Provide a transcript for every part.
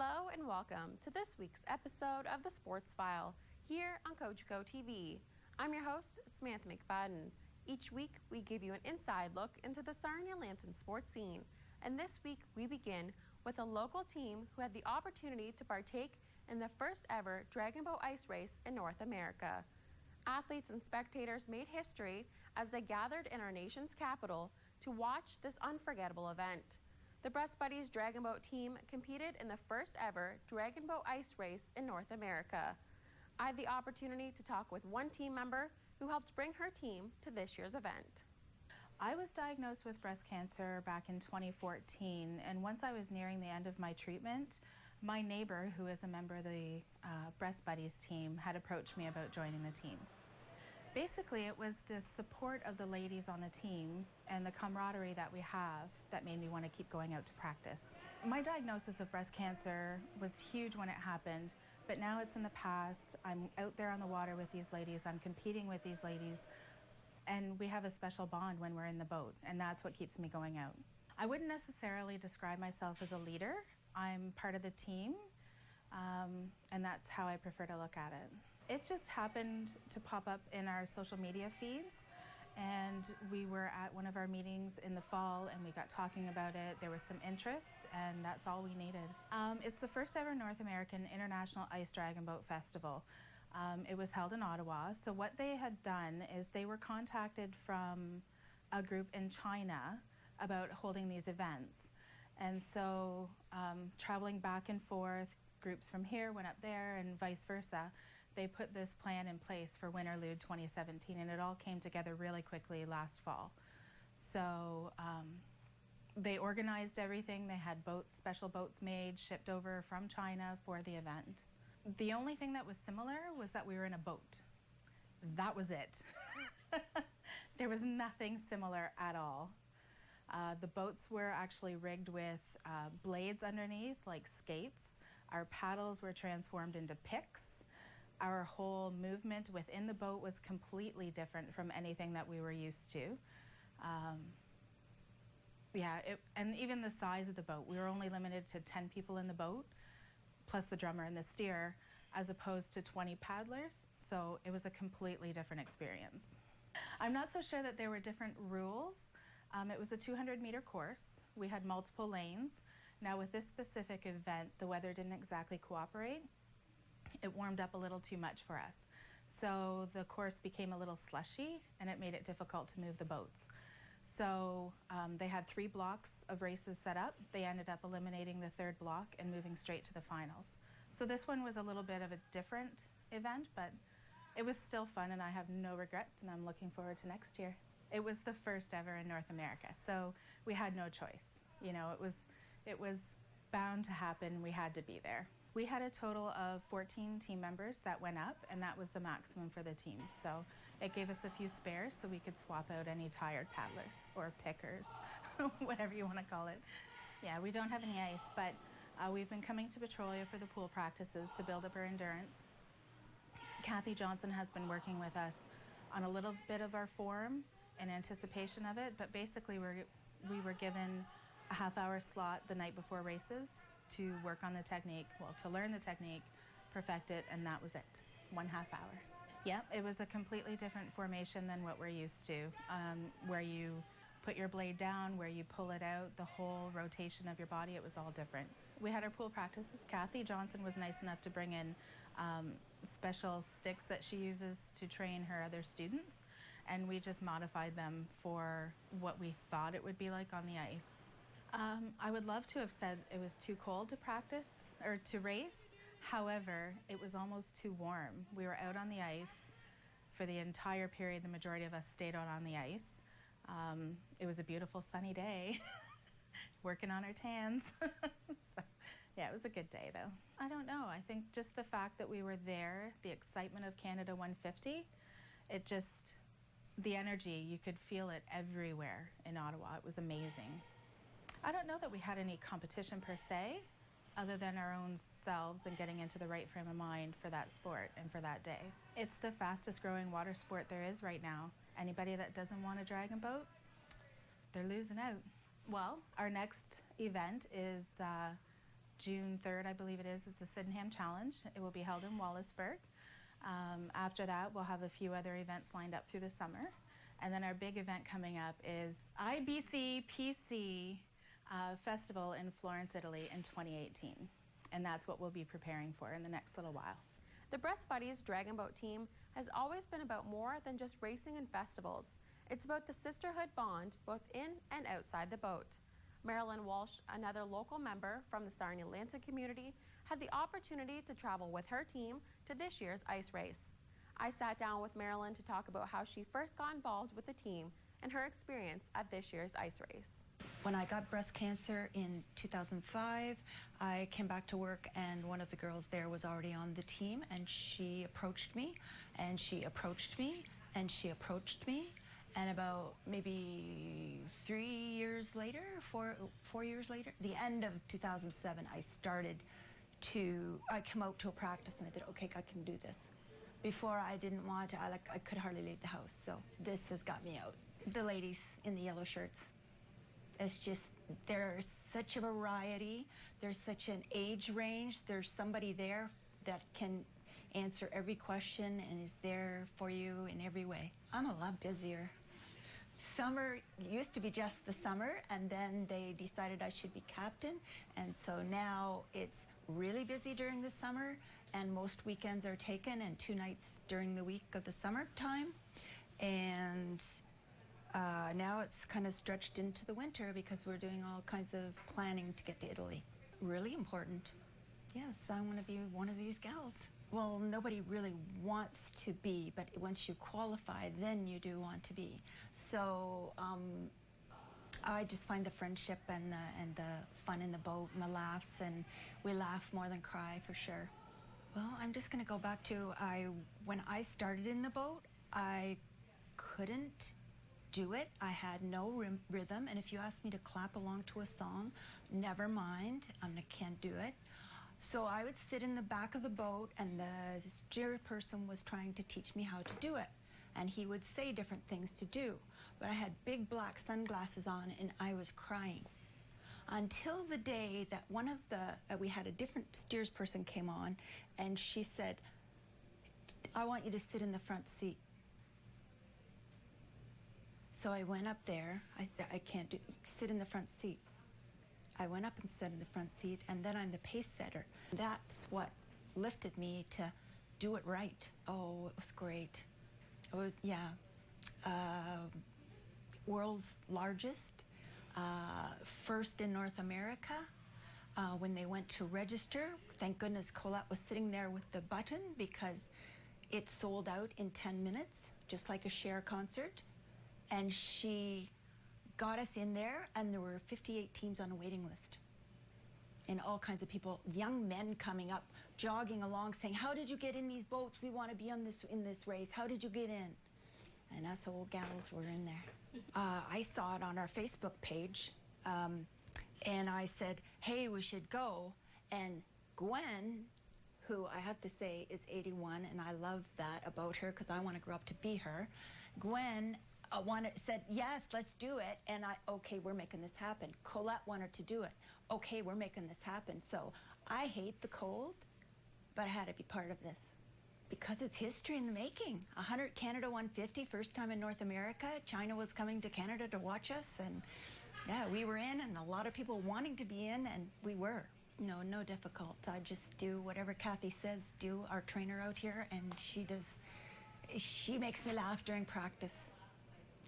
Hello and welcome to this week's episode of the Sports File here on Cogeco TV. I'm your host, Samantha McFadden. Each week, we give you an inside look into the Sarnia-Lambton sports scene. And this week, we begin with a local team who had the opportunity to partake in the first ever Dragon Boat Ice Race in North America. Athletes and spectators made history as they gathered in our nation's capital to watch this unforgettable event. The Breast Buddies Dragon Boat team competed in the first ever Dragon Boat Ice Race in North America. I had the opportunity to talk with one team member who helped bring her team to this year's event. I was diagnosed with breast cancer back in 2014, and once I was nearing the end of my treatment, my neighbor, who is a member of the Breast Buddies team, had approached me about joining the team. Basically, it was the support of the ladies on the team and the camaraderie that we have that made me want to keep going out to practice. My diagnosis of breast cancer was huge when it happened, but now it's in the past. I'm out there on the water with these ladies, I'm competing with these ladies, and we have a special bond when we're in the boat, and that's what keeps me going out. I wouldn't necessarily describe myself as a leader. I'm part of the team, and that's how I prefer to look at it. It just happened to pop up in our social media feeds, and we were at one of our meetings in the fall and we got talking about it. There was some interest, and that's all we needed. It's the first ever North American International Ice Dragon Boat Festival. It was held in Ottawa. So what they had done is they were contacted from a group in China about holding these events. And so traveling back and forth, groups from here went up there and vice versa. They put this plan in place for Winter Lude 2017, and it all came together really quickly last fall. So they organized everything. They had boats, special boats made, shipped over from China for the event. The only thing that was similar was that we were in a boat. That was it. There was nothing similar at all. The boats were actually rigged with blades underneath, like skates. Our paddles were transformed into picks. Our whole movement within the boat was completely different from anything that we were used to. And even the size of the boat, we were only limited to 10 people in the boat, plus the drummer and the steer, as opposed to 20 paddlers. So it was a completely different experience. I'm not so sure that there were different rules. It was a 200-meter course. We had multiple lanes. Now with this specific event, the weather didn't exactly cooperate. It warmed up a little too much for us. So the course became a little slushy, and it made it difficult to move the boats. So they had 3 blocks of races set up. They ended up eliminating the third block and moving straight to the finals. So this one was a little bit of a different event, but it was still fun, and I have no regrets, and I'm looking forward to next year. It was the first ever in North America, so we had no choice. You know, it was bound to happen. We had to be there. We had a total of 14 team members that went up, and that was the maximum for the team. So it gave us a few spares so we could swap out any tired paddlers or pickers, whatever you want to call it. Yeah, we don't have any ice, but we've been coming to Petrolia for the pool practices to build up our endurance. Kathy Johnson has been working with us on a little bit of our form in anticipation of it, but basically we were given a half-hour slot the night before races to work on the technique, to learn the technique, perfect it, and that was it, 1/2 hour. Yeah, it was a completely different formation than what we're used to, where you put your blade down, where you pull it out, the whole rotation of your body, it was all different. We had our pool practices. Kathy Johnson was nice enough to bring in special sticks that she uses to train her other students, and we just modified them for what we thought it would be like on the ice. I would love to have said it was too cold to practice or to race. However, it was almost too warm. We were out on the ice for the entire period. The majority of us stayed out on the ice. It was a beautiful sunny day, working on our tans. So, yeah, it was a good day though. I don't know. I think just the fact that we were there, the excitement of Canada 150, the energy, you could feel it everywhere in Ottawa. It was amazing. I don't know that we had any competition per se, other than our own selves and getting into the right frame of mind for that sport and for that day. It's the fastest growing water sport there is right now. Anybody that doesn't want a dragon boat, they're losing out. Well, our next event is June 3rd, I believe it is, it's the Sydenham Challenge. It will be held in Wallaceburg. After that, we'll have a few other events lined up through the summer. And then our big event coming up is IBC PC Festival in Florence, Italy in 2018. And that's what we'll be preparing for in the next little while. The Breast Buddies Dragon Boat team has always been about more than just racing and festivals. It's about the sisterhood bond both in and outside the boat. Marilyn Walsh, another local member from the Sarnia Lambton community, had the opportunity to travel with her team to this year's ice race. I sat down with Marilyn to talk about how she first got involved with the team and her experience at this year's ice race. When I got breast cancer in 2005, I came back to work and one of the girls there was already on the team, and she approached me and she approached me and she approached me. And about maybe 3 years later, four years later, the end of 2007, I come out to a practice and I thought, okay, I can do this. Before I didn't want to, I could hardly leave the house, so this has got me out. The ladies in the yellow shirts, it's just, there's such a variety, there's such an age range, there's somebody there that can answer every question and is there for you in every way. I'm a lot busier. Summer used to be just the summer, and then they decided I should be captain, and so now it's really busy during the summer, and most weekends are taken, and 2 nights during the week of the summertime, and now it's kind of stretched into the winter because we're doing all kinds of planning to get to Italy. Really important. Yes, I want to be one of these gals. Well, nobody really wants to be, but once you qualify, then you do want to be. So I just find the friendship and the fun in the boat and the laughs, and we laugh more than cry for sure. Well, I'm just going to go back to when I started in the boat, I couldn't do it. I had no rhythm, and if you asked me to clap along to a song, never mind, I can't do it. So I would sit in the back of the boat, and the steer person was trying to teach me how to do it. And he would say different things to do. But I had big black sunglasses on, and I was crying. Until the day that one of we had a different steers person came on, and she said, I want you to sit in the front seat. So I went up there. I said, I can't sit in the front seat. I went up and sat in the front seat, and then I'm the pace setter. That's what lifted me to do it right. Oh, it was great. It was, world's largest, first in North America. When they went to register, thank goodness Colette was sitting there with the button because it sold out in 10 minutes, just like a Cher concert. And she got us in there, and there were 58 teams on a waiting list. And all kinds of people, young men coming up, jogging along, saying, how did you get in these boats? We want to be in this race. How did you get in? And us old gals were in there. I saw it on our Facebook page, and I said, hey, we should go. And Gwen, who I have to say is 81, and I love that about her because I want to grow up to be her, Gwen said, yes, let's do it. And okay, we're making this happen. Colette wanted to do it. Okay, we're making this happen. So I hate the cold, but I had to be part of this because it's history in the making. 100 Canada 150, first time in North America. China was coming to Canada to watch us, and yeah, we were in, and a lot of people wanting to be in, and we were. No difficult. I just do whatever Kathy says, do, our trainer out here, and she makes me laugh during practice.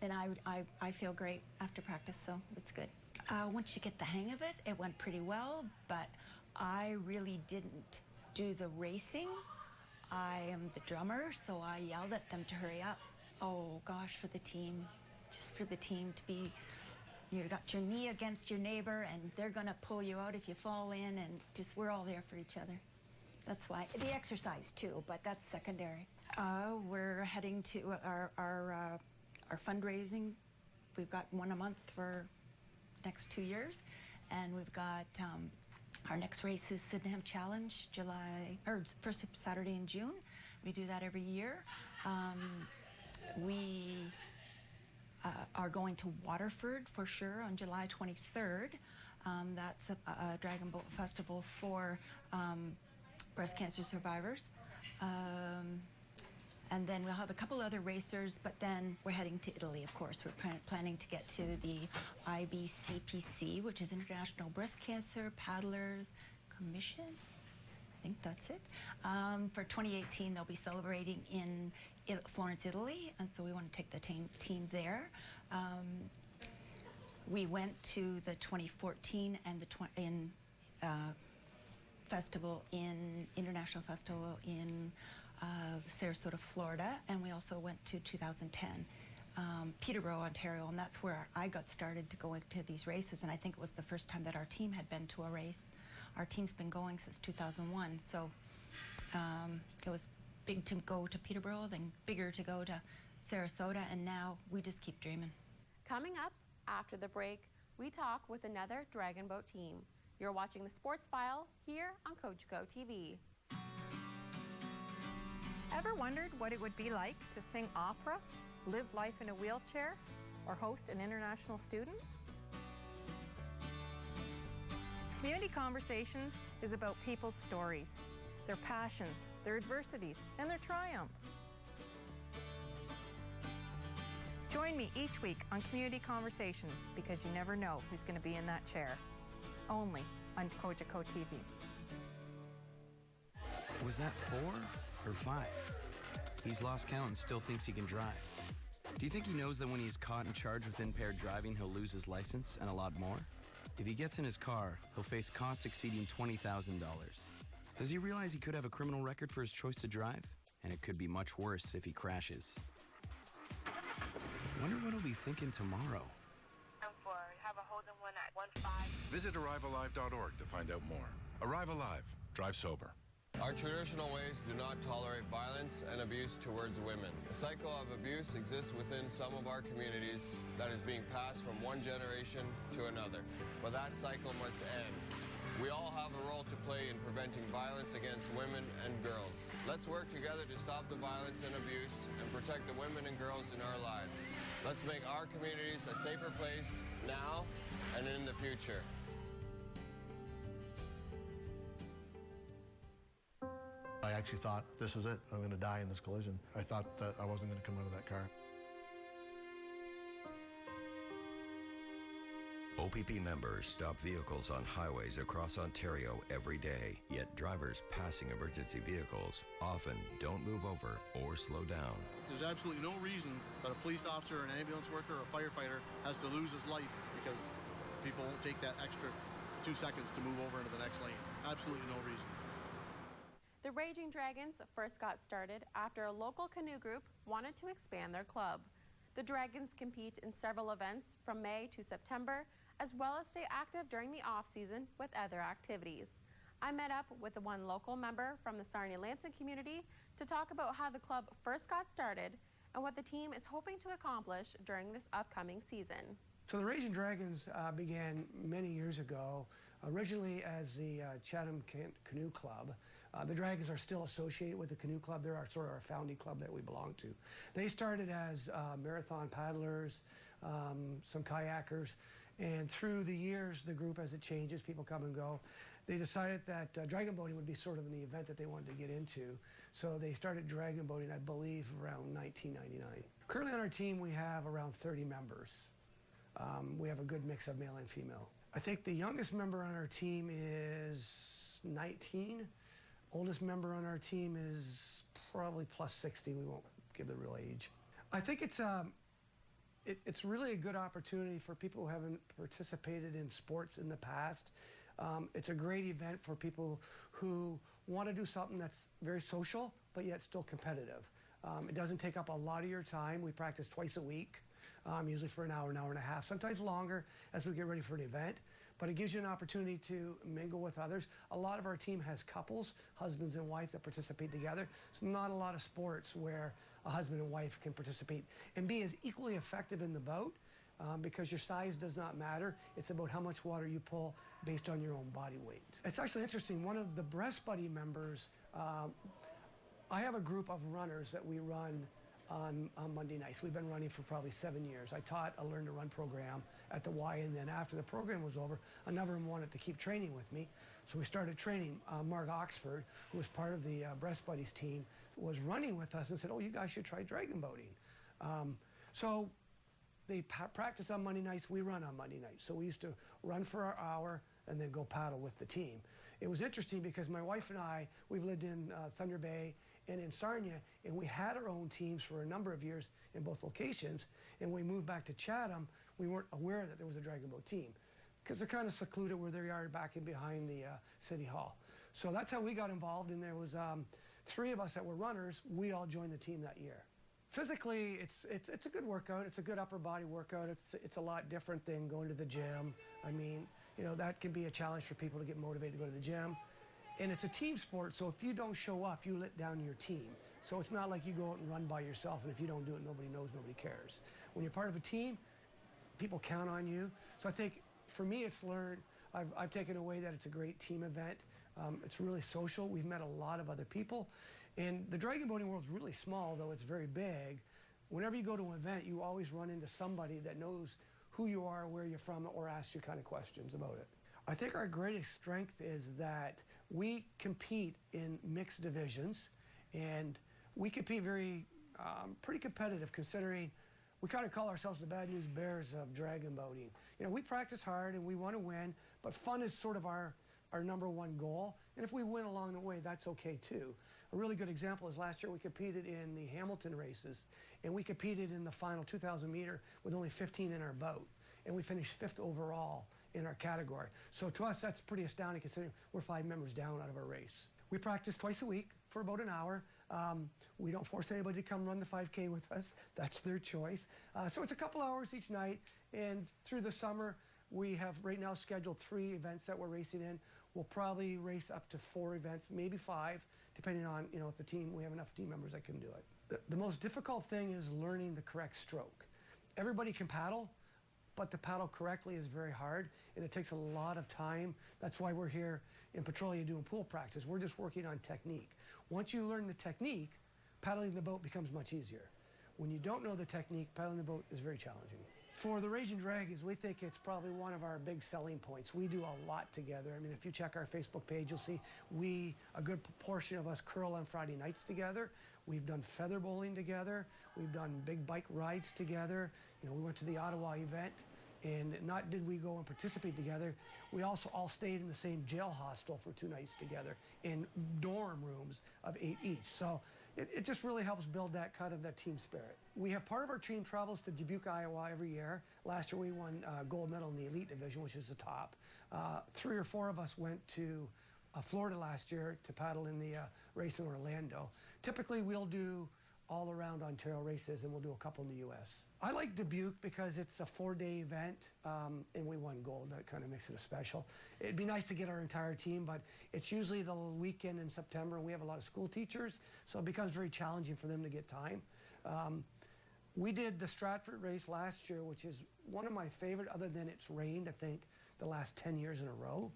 And I feel great after practice, so it's good. Once you get the hang of it, it went pretty well, but I really didn't do the racing. I am the drummer, so I yelled at them to hurry up. Oh gosh, for the team, just for the team to be, you got your knee against your neighbor, and they're gonna pull you out if you fall in, and just, we're all there for each other. That's why, the exercise too, but that's secondary. We're heading to our fundraising. We've got one a month for the next 2 years, and we've got our next race is Sydenham Challenge, first Saturday in June. We do that every year. We are going to Waterford for sure on July 23rd. That's a Dragon Boat Festival for breast cancer survivors. And then we'll have a couple other racers, but then we're heading to Italy, of course. We're planning to get to the IBCPC, which is International Breast Cancer Paddlers Commission. I think that's it. For 2018, they'll be celebrating in Florence, Italy, and so we want to take the team there. We went to the 2014 and the festival international festival in Sarasota, Florida, and we also went to 2010 Peterborough, Ontario, and that's where I got started to go into these races, and I think it was the first time that our team had been to a race. Our team's been going since 2001, so it was big to go to Peterborough, then bigger to go to Sarasota, and now we just keep dreaming. Coming up after the break, we talk with another Dragon Boat team. You're watching the Sports File here on Cogeco TV. Ever wondered what it would be like to sing opera, live life in a wheelchair, or host an international student? Community Conversations is about people's stories, their passions, their adversities, and their triumphs. Join me each week on Community Conversations because you never know who's going to be in that chair. Only on Cogeco TV. Was that 4 or 5? He's lost count and still thinks he can drive. Do you think he knows that when he is caught and charged with impaired driving, he'll lose his license and a lot more? If he gets in his car, he'll face costs exceeding $20,000. Does he realize he could have a criminal record for his choice to drive? And it could be much worse if he crashes. Wonder what he'll be thinking tomorrow. Have a Holden one at 15. Visit ArriveAlive.org to find out more. Arrive Alive. Drive sober. Our traditional ways do not tolerate violence and abuse towards women. A cycle of abuse exists within some of our communities that is being passed from one generation to another. But that cycle must end. We all have a role to play in preventing violence against women and girls. Let's work together to stop the violence and abuse and protect the women and girls in our lives. Let's make our communities a safer place now and in the future. I actually thought, this is it. I'm going to die in this collision. I thought that I wasn't going to come out of that car. OPP members stop vehicles on highways across Ontario every day, yet drivers passing emergency vehicles often don't move over or slow down. There's absolutely no reason that a police officer, an ambulance worker, or a firefighter has to lose his life because people won't take that extra 2 seconds to move over into the next lane. Absolutely no reason. The Raging Dragons first got started after a local canoe group wanted to expand their club. The Dragons compete in several events from May to September, as well as stay active during the off-season with other activities. I met up with the one local member from the Sarnia-Lambton community to talk about how the club first got started and what the team is hoping to accomplish during this upcoming season. So the Raging Dragons began many years ago, originally as the Chatham Canoe Club. The Dragons are still associated with the Canoe Club. They're sort of our founding club that we belong to. They started as marathon paddlers, some kayakers, and through the years, the group, as it changes, people come and go, they decided that dragon boating would be sort of the event that they wanted to get into. So they started dragon boating, I believe, around 1999. Currently on our team, we have around 30 members. We have a good mix of male and female. I think the youngest member on our team is 19. Oldest member on our team is probably plus 60. We won't give the real age. I think it's really a good opportunity for people who haven't participated in sports in the past. It's a great event for people who want to do something that's very social, but yet still competitive. It doesn't take up a lot of your time. We practice twice a week, usually for an hour and a half, sometimes longer as we get ready for an event. But it gives you an opportunity to mingle with others. A lot of our team has couples, husbands and wife, that participate together. It's not a lot of sports where a husband and wife can participate and be as equally effective in the boat because your size does not matter. It's about how much water you pull based on your own body weight. It's actually interesting. One of the Breast Buddy members, I have a group of runners that we run on Monday nights. We've been running for probably 7 years. I taught a Learn to Run program at the Y, and then after the program was over, another one wanted to keep training with me. So we started training. Mark Oxford, who was part of the Breast Buddies team, was running with us and said, oh, you guys should try dragon boating. So they practice on Monday nights, we run on Monday nights. So we used to run for our hour and then go paddle with the team. It was interesting because my wife and I, we've lived in Thunder Bay and in Sarnia, and we had our own teams for a number of years in both locations. And when we moved back to Chatham, we weren't aware that there was a dragon boat team because they're kind of secluded where they are back in behind the City Hall. So that's how we got involved, and there was 3 of us that were runners. We all joined the team that year. Physically, it's a good workout. It's a good upper body workout. It's a lot different than going to the gym. I mean, you know, that can be a challenge for people to get motivated to go to the gym. And it's a team sport, so if you don't show up, you let down your team. So it's not like you go out and run by yourself, and if you don't do it, nobody knows, nobody cares. When you're part of a team, people count on you. So I think, for me, it's learned. I've taken away that it's a great team event. It's really social. We've met a lot of other people. And the dragon boating world's really small, though it's very big. Whenever you go to an event, you always run into somebody that knows who you are, where you're from, or asks you kind of questions about it. I think our greatest strength is that we compete in mixed divisions, and we compete pretty competitive, considering we kind of call ourselves the Bad News Bears of dragon boating. You know, we practice hard and we want to win, but fun is sort of our number one goal. And if we win along the way, that's okay too. A really good example is last year we competed in the Hamilton races, and we competed in the final 2,000 meter with only 15 in our boat, and we finished 5th overall in our category. So to us, that's pretty astounding considering we're 5 members down out of our race. We practice twice a week for about an hour. We don't force anybody to come run the 5K with us. That's their choice. So it's a couple hours each night, and through the summer, we have right now scheduled 3 events that we're racing in. We'll probably race up to 4 events, maybe 5, depending on, you know, if we have enough team members that can do it. The most difficult thing is learning the correct stroke. Everybody can paddle, but to paddle correctly is very hard, and it takes a lot of time. That's why we're here in Petrolia doing pool practice. We're just working on technique. Once you learn the technique, paddling the boat becomes much easier. When you don't know the technique, paddling the boat is very challenging. For the Raging Dragons, we think it's probably one of our big selling points. We do a lot together. I mean, if you check our Facebook page, you'll see a good proportion of us curl on Friday nights together. We've done feather bowling together. We've done big bike rides together. You know, we went to the Ottawa event, and not did we go and participate together, we also all stayed in the same jail hostel for 2 nights together in dorm rooms of 8 each. So it just really helps build that team spirit. We have part of our team travels to Dubuque, Iowa every year. Last year we won gold medal in the elite division, which is the top. 3 or 4 of us went to Florida last year to paddle in the race in Orlando. Typically we'll do all around Ontario races, and we'll do a couple in the U.S. I like Dubuque because it's a 4-day event, and we won gold. That kind of makes it a special. It'd be nice to get our entire team, but it's usually the weekend in September, and we have a lot of school teachers, so it becomes very challenging for them to get time. We did the Stratford race last year, which is one of my favorite, other than it's rained, I think, the last 10 years in a row.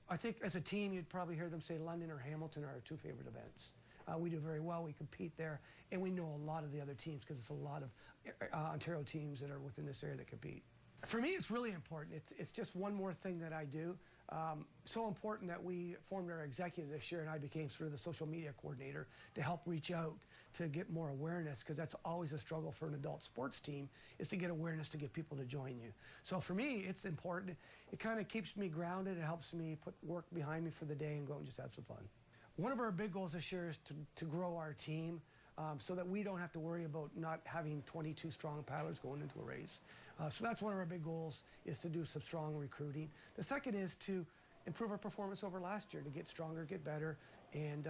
I think as a team, you'd probably hear them say London or Hamilton are our 2 favorite events. We do very well. We compete there, and we know a lot of the other teams because it's a lot of Ontario teams that are within this area that compete. For me, it's really important. It's just one more thing that I do. So important that we formed our executive this year, and I became sort of the social media coordinator to help reach out to get more awareness, because that's always a struggle for an adult sports team, is to get awareness to get people to join you. So for me, it's important. It kind of keeps me grounded. It helps me put work behind me for the day and go and just have some fun. One of our big goals this year is to grow our team so that we don't have to worry about not having 22 strong paddlers going into a race. So that's one of our big goals, is to do some strong recruiting. The second is to improve our performance over last year, to get stronger, get better. And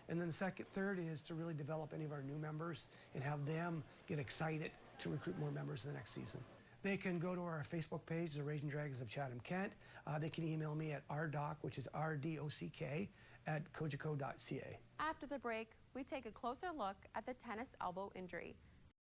then the third is to really develop any of our new members and have them get excited to recruit more members in the next season. They can go to our Facebook page, the Raging Dragons of Chatham-Kent. They can email me at rdock, which is RDOCK, @cogeco.ca. After the break, we take a closer look at the tennis elbow injury.